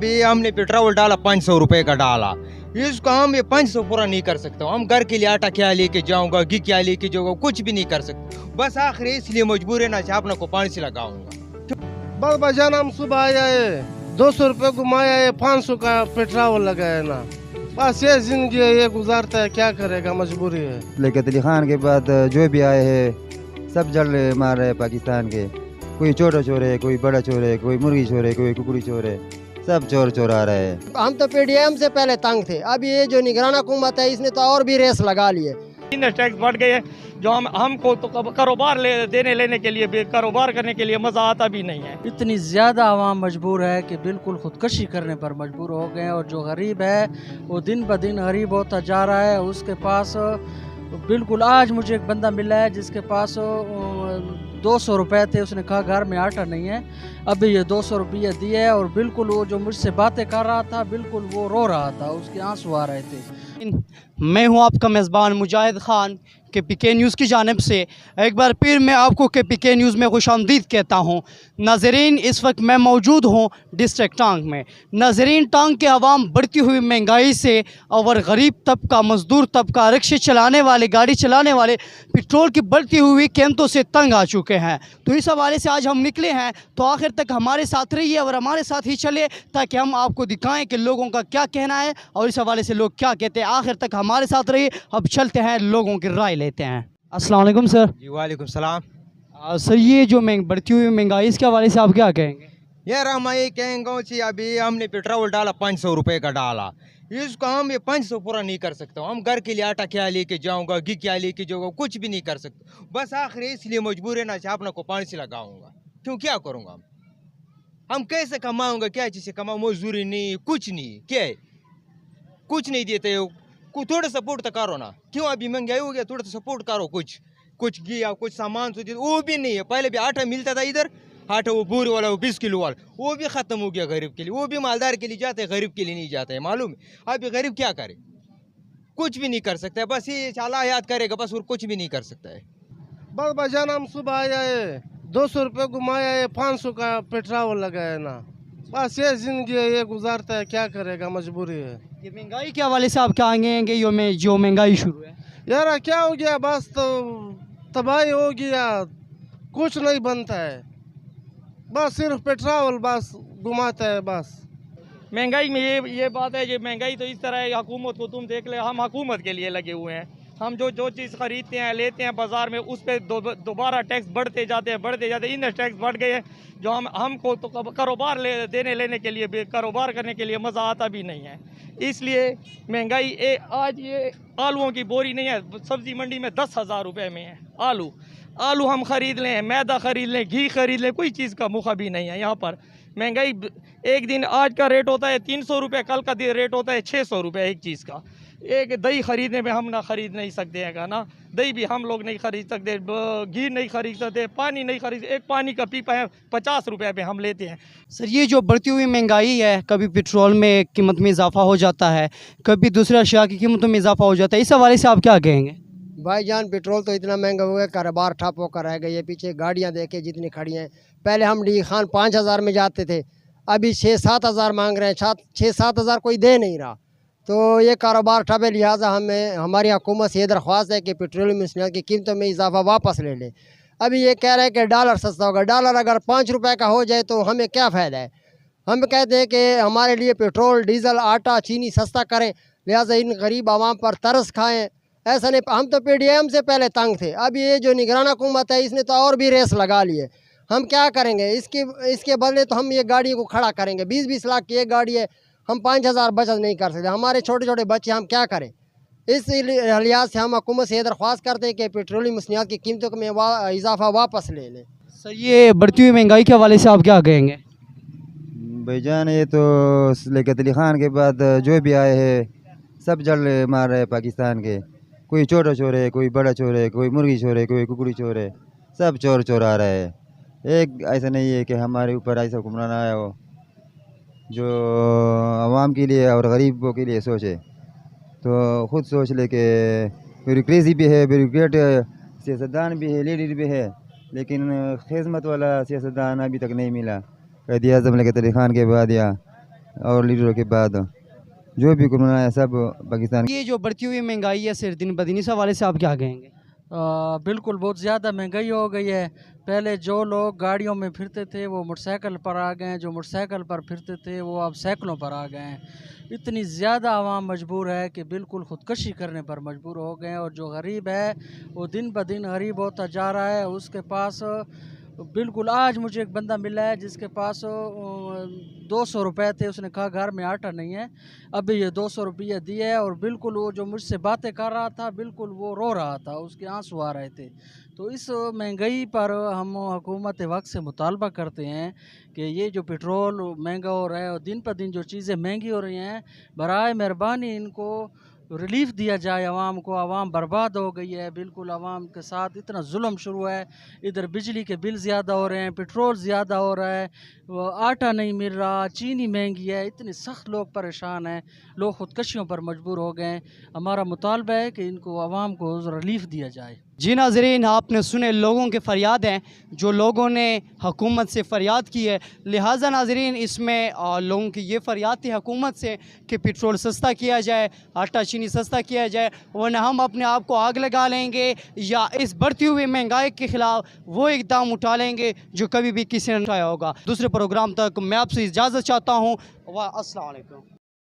अभी हमने पेट्रोल डाला 500 रुपए का डाला, इसको हम ये 500 पूरा नहीं कर सकता। हम घर के लिए आटा क्या लेके जाऊंगा, घी क्या लेके जाऊंगा, कुछ भी नहीं कर सकते। बस आखिर इसलिए मजबूर है ना, छापना को पानी से लगाऊंगा। बस बजान हम सुबह आया है 200 रुपये घुमाया है, 500 का पेट्रोल लगाया ना, बस ये जिंदगी है, ये गुजारता है, क्या करेगा, मजबूरी है। लियाकत अली खान के बाद जो भी आए हैं सब जल मार रहे हैं पाकिस्तान के। कोई छोटा चोर है, कोई बड़ा चोर है, कोई मुर्गी चोर है, कोई कुकड़ी चोर है, सब चोर चोर आ रहे हैं। हम तो पीडीएम से पहले तंग थे, अब ये जो निगरान हुकूमत है इसने तो और भी रेस लगा लिए। टैक्स बढ़ गए हैं जो हमको तो कारोबार देने लेने के लिए, कारोबार करने के लिए मज़ा आता भी नहीं है। इतनी ज़्यादा आवाम मजबूर है कि बिल्कुल ख़ुदकशी करने पर मजबूर हो गए हैं। और जो गरीब है वो दिन ब दिन गरीब होता जा रहा है। उसके पास बिल्कुल, आज मुझे एक बंदा मिला है जिसके पास 200 रुपये थे, उसने कहा घर में आटा नहीं है, अभी ये 200 रुपये दिए। और बिल्कुल वो जो मुझसे बातें कर रहा था बिल्कुल वो रो रहा था, उसके आंसू आ रहे थे। मैं हूं आपका मेज़बान मुजाहिद ख़ान KPK न्यूज़ की जानिब से। एक बार फिर मैं आपको KPK न्यूज़ में खुशामदीद कहता हूं। नाज़रीन, इस वक्त मैं मौजूद हूं डिस्ट्रिक्ट टांग में। नाज़रीन, टांग के अवाम बढ़ती हुई महंगाई से और गरीब तबका, मज़दूर तबका, रिक्शे चलाने वाले, गाड़ी चलाने वाले पेट्रोल की बढ़ती हुई कीमतों से तंग आ चुके हैं। तो इस हवाले से आज हम निकले हैं, तो आखिर तक हमारे साथ रहिए और हमारे साथ ही चले ताकि हम आपको दिखाएँ कि लोगों का क्या कहना है और इस हवाले से लोग क्या कहते हैं। आखिर तक हमारे साथ रहिए। अब चलते हैं, लोगों की राय लेते हैं। अस्सलाम वालेकुम सर। जी वालेकुम सलाम। सर, ये जो बढ़ती हुई महंगाई, इसके हवाले से आप क्या कहेंगे? यार हम ये कहेंगे कि अभी हमने पेट्रोल डाला 500 रुपए का डाला, इसको हम ये 500 पूरा नहीं कर सकता। हम घर के लिए आटा क्या लेके जाऊंगा, घी क्या लेके जाऊंगा, कुछ भी नहीं कर सकता। बस आखिर इसलिए मजबूर है ना, छापना को पानी से लगाऊंगा। क्यों, क्या करूंगा हम कैसे कमाऊंगा, क्या चीज़ से कमाऊँ, मजदूरी नहीं, कुछ नहीं, क्या है, कुछ नहीं देते हो। थोड़ा सपोर्ट तो करो ना, क्यों अभी महंगाई हो गया, थोड़ा सपोर्ट करो, कुछ घी कुछ सामान तो वो भी नहीं है। पहले भी आटा मिलता था इधर, आटा वो बूर वाला, वो 20 किलो वाला, वो भी ख़त्म हो गया गरीब के लिए। वो भी मालदार के लिए जाते हैं, गरीब के लिए नहीं जाते हैं, मालूम है। अभी गरीब क्या करे, कुछ भी नहीं कर सकता है, बस ये चाला याद करेगा बस, और कुछ भी नहीं कर सकता है। बस बजान हम सुबह आया है 200 रुपये घुमाया है, 500 का पेट्रोल लगाया ना, बस ये जिंदगी है, ये गुजारता है, क्या करेगा, मजबूरी है। ये महंगाई के हवाले से आप क्या आएंगे? जो महंगाई शुरू है यार क्या हो गया, बस तो तबाही हो गया, कुछ नहीं बनता है, बस सिर्फ पेट्रोल बस घुमाता है बस। महंगाई में ये बात है कि महंगाई तो इस तरह है, हुकूमत को तुम देख ले, हम हुकूमत के लिए लगे हुए हैं। हम जो चीज़ ख़रीदते हैं, लेते हैं बाज़ार में, उस पर दोबारा टैक्स बढ़ते जाते हैं। इन टैक्स बढ़ गए हैं जो हमको तो कारोबार देने लेने के लिए, कारोबार करने के लिए मज़ा आता भी नहीं है। इसलिए महंगाई आज ये आलूओं की बोरी नहीं है, सब्ज़ी मंडी में 10,000 रुपये में है आलू हम ख़रीद लें, मैदा ख़रीद लें, घी ख़रीद लें, कोई चीज़ का मुखा भी नहीं है यहाँ पर। महंगाई एक दिन आज का रेट होता है 300 रुपये, कल का रेट होता है 600 रुपये एक चीज़ का। एक दही खरीदने में हम ना खरीद नहीं सकते हैं ना, दही भी हम लोग नहीं खरीद सकते, घी नहीं खरीद सकते, पानी नहीं खरीद, एक पानी का पीपा है 50 रुपये पे हम लेते हैं। सर, ये जो बढ़ती हुई महंगाई है, कभी पेट्रोल में कीमत में इजाफा हो जाता है, कभी दूसरे अशिया की कीमतों में इजाफा हो जाता है, इस हवाले से आप क्या कहेंगे? भाईजान, पेट्रोल तो इतना महंगा हो गया, कारोबार ठप होकर रह गई है। पीछे गाड़ियाँ देखे जितनी खड़ी हैं, पहले हम डी खान 5,000 में जाते थे, अभी 6-7 हज़ार मांग रहे हैं। 6-7 हज़ार कोई दे नहीं रहा, तो ये कारोबार ठप है। लिहाजा हमारी हुकूमत से ये दरख्वास्त है कि पेट्रोलियम मसनूआत की कीमतों में इजाफा वापस ले ले। अभी ये कह रहे हैं कि डॉलर सस्ता होगा, डॉलर अगर 5 रुपये का हो जाए तो हमें क्या फ़ायदा है। हम कहते हैं कि हमारे लिए पेट्रोल, डीज़ल, आटा, चीनी सस्ता करें, लिहाजा इन गरीब आवाम पर तरस खाएँ। ऐसा नहीं, हम तो पीडीएम से पहले तंग थे, अब ये जो निगरान हुकूमत है इसने तो और भी रेस लगा लिए। हम क्या करेंगे, इसके बदले तो हम ये गाड़ी को खड़ा करेंगे। 20-20 लाख की एक गाड़ी है, हम 5,000 बचत नहीं कर सकते। हमारे छोटे छोटे बच्चे, हम क्या करें। इस लिहाज से हम हुकूमत से ये दरख्वास्त करते हैं कि पेट्रोलियम मसनूआत की कीमतों में इजाफा वापस ले लें। सर, ये बढ़ती हुई महंगाई के हवाले से आप क्या कहेंगे? भाईजान, ये तो लियाकत अली खान के बाद जो भी आए हैं सब जल मार रहे हैं पाकिस्तान के। कोई छोटा चोर है, कोई बड़ा चोर है, कोई मुर्गी चोर है, कोई कुकड़ी चोर है, सब चोर चोर आ रहे हैं। एक ऐसा नहीं है कि हमारे ऊपर ऐसा हुक्मरान आया हो जो आवाम के लिए और गरीबों के लिए सोचे, तो ख़ुद सोच ले कि ब्यूरोक्रेसी भी है, ब्यूरोक्रेट सियासतदान भी है, लीडर भी है, लेकिन खिदमत वाला सियासतदान अभी तक नहीं मिला। क़ायद-ए-आज़म लियाकत अली खान के बाद या और लीडरों के बाद जो भी कुछ बनाया सब पाकिस्तान। ये जो बढ़ती हुई महंगाई है सिर दिन ब दिन, इस हवाले से आप क्या कहेंगे? बिल्कुल बहुत ज़्यादा महंगाई हो गई है। पहले जो लोग गाड़ियों में फिरते थे वो मोटरसाइकिल पर आ गए हैं, जो मोटरसाइकिल पर फिरते थे वो अब साइकिलों पर आ गए हैं। इतनी ज़्यादा आवाम मजबूर है कि बिल्कुल ख़ुदकशी करने पर मजबूर हो गए हैं। और जो गरीब है वो दिन ब दिन गरीब होता जा रहा है। उसके पास बिल्कुल, आज मुझे एक बंदा मिला है जिसके पास 200 रुपये थे। उसने कहा घर में आटा नहीं है, अभी ये 200 रुपये दिए है। और बिल्कुल वो जो मुझसे बातें कर रहा था बिल्कुल वो रो रहा था, उसके आंसू आ रहे थे। तो इस महंगाई पर हम हुकूमत वक्त से मुतालबा करते हैं कि ये जो पेट्रोल महंगा हो रहा है और दिन पर दिन जो चीज़ें महंगी हो रही हैं, बराए मेहरबानी इनको रिलीफ दिया जाए आवाम को। आवाम बर्बाद हो गई है, बिल्कुल आवाम के साथ इतना जुल्म शुरू है। इधर बिजली के बिल ज़्यादा हो रहे हैं, पेट्रोल ज़्यादा हो रहा है, वो आटा नहीं मिल रहा, चीनी महंगी है, इतने सख्त लोग परेशान हैं, लोग ख़ुदकशियों पर मजबूर हो गए हैं। हमारा मुतालबा है कि इनको आवाम को रिलीफ दिया जाए। जी नाज़रीन, आपने सुने लोगों के फ़रियाद हैं, जो लोगों ने हुकूमत से फ़रियाद की है। लिहाजा नाज़रीन, इसमें लोगों की ये फ़रियाद थी हुकूमत से कि पेट्रोल सस्ता किया जाए, आटा चीनी सस्ता किया जाए, वरना हम अपने आप को आग लगा लेंगे या इस बढ़ती हुई महंगाई के ख़िलाफ़ वो इक़दाम उठा लेंगे जो कभी भी किसी ने उठाया होगा। दूसरे प्रोग्राम तक मैं आपसे इजाज़त चाहता हूँ। अस्सलाम वालेकुम।